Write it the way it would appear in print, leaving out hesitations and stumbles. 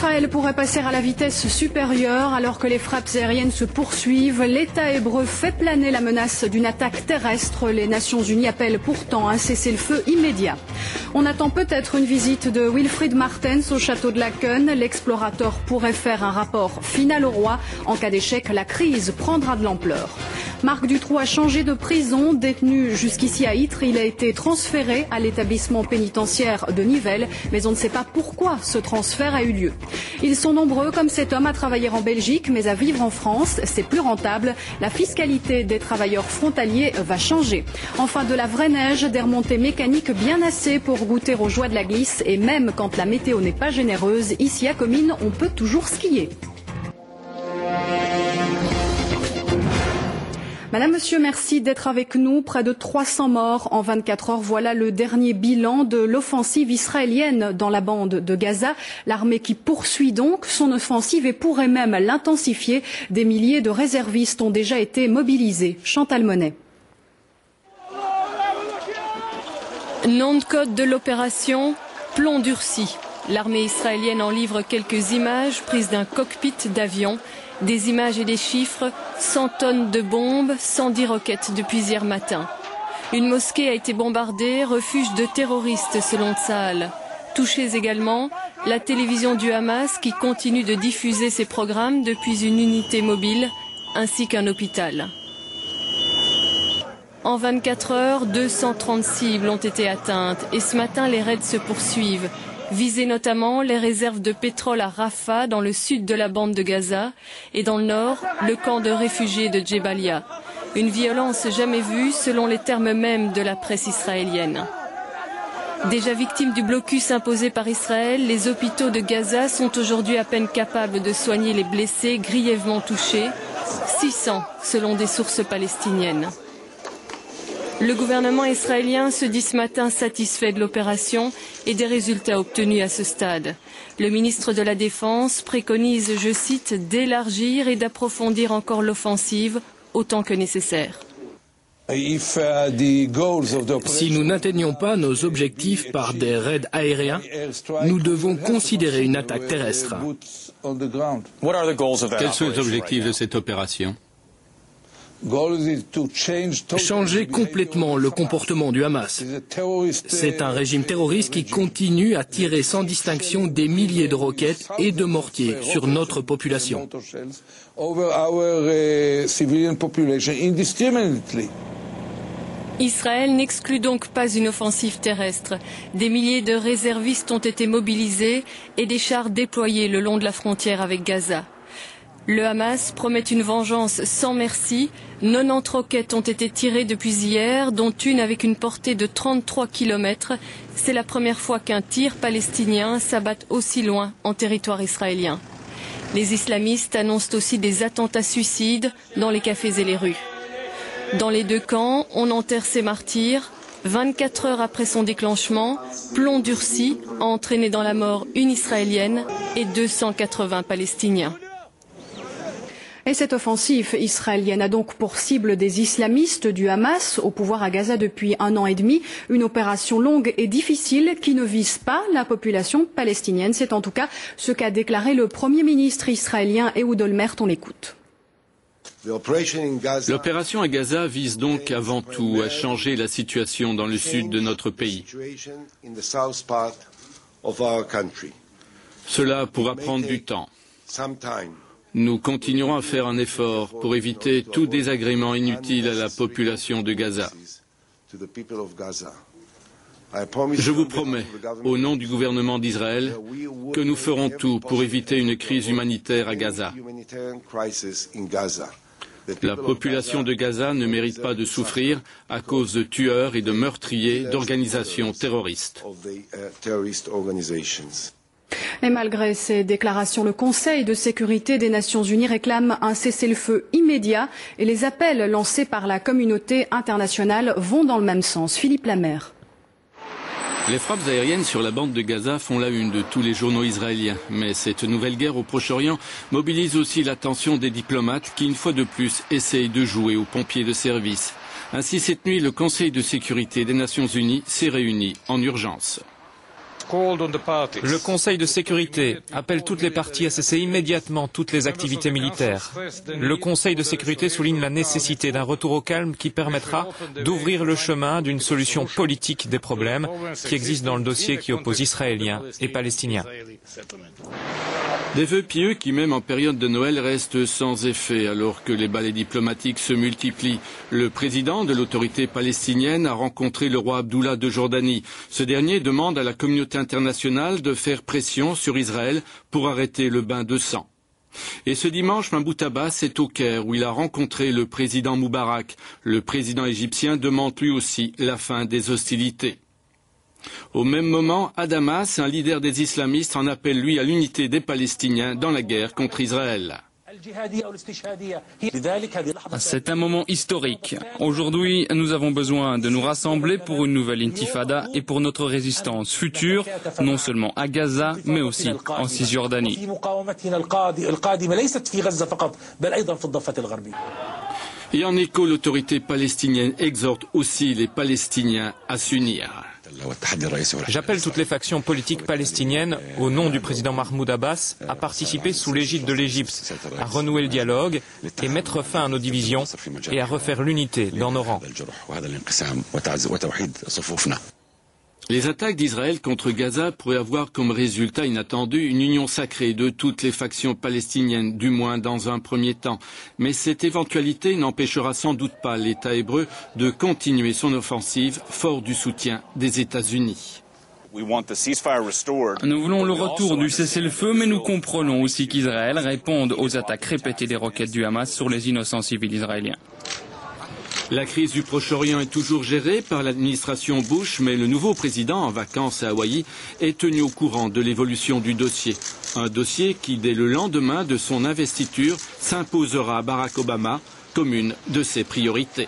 Israël pourrait passer à la vitesse supérieure alors que les frappes aériennes se poursuivent. L'État hébreu fait planer la menace d'une attaque terrestre. Les Nations Unies appellent pourtant un cessez-le-feu immédiat. On attend peut-être une visite de Wilfried Martens au château de Laken. L'explorateur pourrait faire un rapport final au roi. En cas d'échec, la crise prendra de l'ampleur. Marc Dutroux a changé de prison. Détenu jusqu'ici à Ytre, il a été transféré à l'établissement pénitentiaire de Nivelles. Mais on ne sait pas pourquoi ce transfert a eu lieu. Ils sont nombreux comme cet homme à travailler en Belgique, mais à vivre en France, c'est plus rentable. La fiscalité des travailleurs frontaliers va changer. Enfin, de la vraie neige, des remontées mécaniques bien assez pour goûter aux joies de la glisse. Et même quand la météo n'est pas généreuse, ici à Comines, on peut toujours skier. Madame, monsieur, merci d'être avec nous. Près de 300 morts en 24 heures. Voilà le dernier bilan de l'offensive israélienne dans la bande de Gaza. L'armée qui poursuit donc son offensive et pourrait même l'intensifier. Des milliers de réservistes ont déjà été mobilisés. Chantal Monet. Nom de code de l'opération, plomb durci. L'armée israélienne en livre quelques images prises d'un cockpit d'avion. Des images et des chiffres, 100 tonnes de bombes, 110 roquettes depuis hier matin. Une mosquée a été bombardée, refuge de terroristes selon Tsahal. Touchés également, la télévision du Hamas qui continue de diffuser ses programmes depuis une unité mobile, ainsi qu'un hôpital. En 24 heures, 230 cibles ont été atteintes et ce matin les raids se poursuivent. Viser notamment les réserves de pétrole à Rafah, dans le sud de la bande de Gaza, et dans le nord, le camp de réfugiés de Djebalia. Une violence jamais vue selon les termes mêmes de la presse israélienne. Déjà victimes du blocus imposé par Israël, les hôpitaux de Gaza sont aujourd'hui à peine capables de soigner les blessés grièvement touchés, 600 selon des sources palestiniennes. Le gouvernement israélien se dit ce matin satisfait de l'opération et des résultats obtenus à ce stade. Le ministre de la Défense préconise, je cite, d'élargir et d'approfondir encore l'offensive autant que nécessaire. Si nous n'atteignons pas nos objectifs par des raids aériens, nous devons considérer une attaque terrestre. Quels sont les objectifs de cette opération ? Changer complètement le comportement du Hamas. C'est un régime terroriste qui continue à tirer sans distinction des milliers de roquettes et de mortiers sur notre population. Israël n'exclut donc pas une offensive terrestre. Des milliers de réservistes ont été mobilisés et des chars déployés le long de la frontière avec Gaza. Le Hamas promet une vengeance sans merci. 90 roquettes ont été tirées depuis hier, dont une avec une portée de 33 km. C'est la première fois qu'un tir palestinien s'abatte aussi loin en territoire israélien. Les islamistes annoncent aussi des attentats suicides dans les cafés et les rues. Dans les deux camps, on enterre ces martyrs. 24 heures après son déclenchement, plomb durci a entraîné dans la mort une Israélienne et 280 Palestiniens. Et cette offensive israélienne a donc pour cible des islamistes du Hamas au pouvoir à Gaza depuis 1 an et demi. Une opération longue et difficile qui ne vise pas la population palestinienne. C'est en tout cas ce qu'a déclaré le Premier ministre israélien Ehud Olmert. On l'écoute. L'opération à Gaza vise donc avant tout à changer la situation dans le sud de notre pays. Cela pourra prendre du temps. Nous continuerons à faire un effort pour éviter tout désagrément inutile à la population de Gaza. Je vous promets, au nom du gouvernement d'Israël, que nous ferons tout pour éviter une crise humanitaire à Gaza. La population de Gaza ne mérite pas de souffrir à cause de tueurs et de meurtriers d'organisations terroristes. Et malgré ces déclarations, le Conseil de sécurité des Nations Unies réclame un cessez-le-feu immédiat et les appels lancés par la communauté internationale vont dans le même sens. Philippe Lamère. Les frappes aériennes sur la bande de Gaza font la une de tous les journaux israéliens. Mais cette nouvelle guerre au Proche-Orient mobilise aussi l'attention des diplomates qui, une fois de plus, essayent de jouer aux pompiers de service. Ainsi, cette nuit, le Conseil de sécurité des Nations Unies s'est réuni en urgence. Le Conseil de sécurité appelle toutes les parties à cesser immédiatement toutes les activités militaires. Le Conseil de sécurité souligne la nécessité d'un retour au calme qui permettra d'ouvrir le chemin d'une solution politique des problèmes qui existent dans le dossier qui oppose Israéliens et Palestiniens. Des vœux pieux qui, même en période de Noël, restent sans effet alors que les balais diplomatiques se multiplient. Le président de l'autorité palestinienne a rencontré le roi Abdullah de Jordanie. Ce dernier demande à la communauté internationale de faire pression sur Israël pour arrêter le bain de sang. Et ce dimanche, Mahmoud Abbas est au Caire où il a rencontré le président Moubarak. Le président égyptien demande lui aussi la fin des hostilités. Au même moment, à Damas, un leader des islamistes en appelle lui à l'unité des Palestiniens dans la guerre contre Israël. C'est un moment historique. Aujourd'hui, nous avons besoin de nous rassembler pour une nouvelle intifada et pour notre résistance future, non seulement à Gaza, mais aussi en Cisjordanie. Et en écho, l'autorité palestinienne exhorte aussi les Palestiniens à s'unir. J'appelle toutes les factions politiques palestiniennes, au nom du président Mahmoud Abbas, à participer sous l'égide de l'Égypte, à renouer le dialogue et mettre fin à nos divisions et à refaire l'unité dans nos rangs. Les attaques d'Israël contre Gaza pourraient avoir comme résultat inattendu une union sacrée de toutes les factions palestiniennes, du moins dans un premier temps. Mais cette éventualité n'empêchera sans doute pas l'État hébreu de continuer son offensive, fort du soutien des États-Unis. Nous voulons le retour du cessez-le-feu, mais nous comprenons aussi qu'Israël réponde aux attaques répétées des roquettes du Hamas sur les innocents civils israéliens. La crise du Proche-Orient est toujours gérée par l'administration Bush, mais le nouveau président en vacances à Hawaï est tenu au courant de l'évolution du dossier. Un dossier qui, dès le lendemain de son investiture, s'imposera à Barack Obama comme une de ses priorités.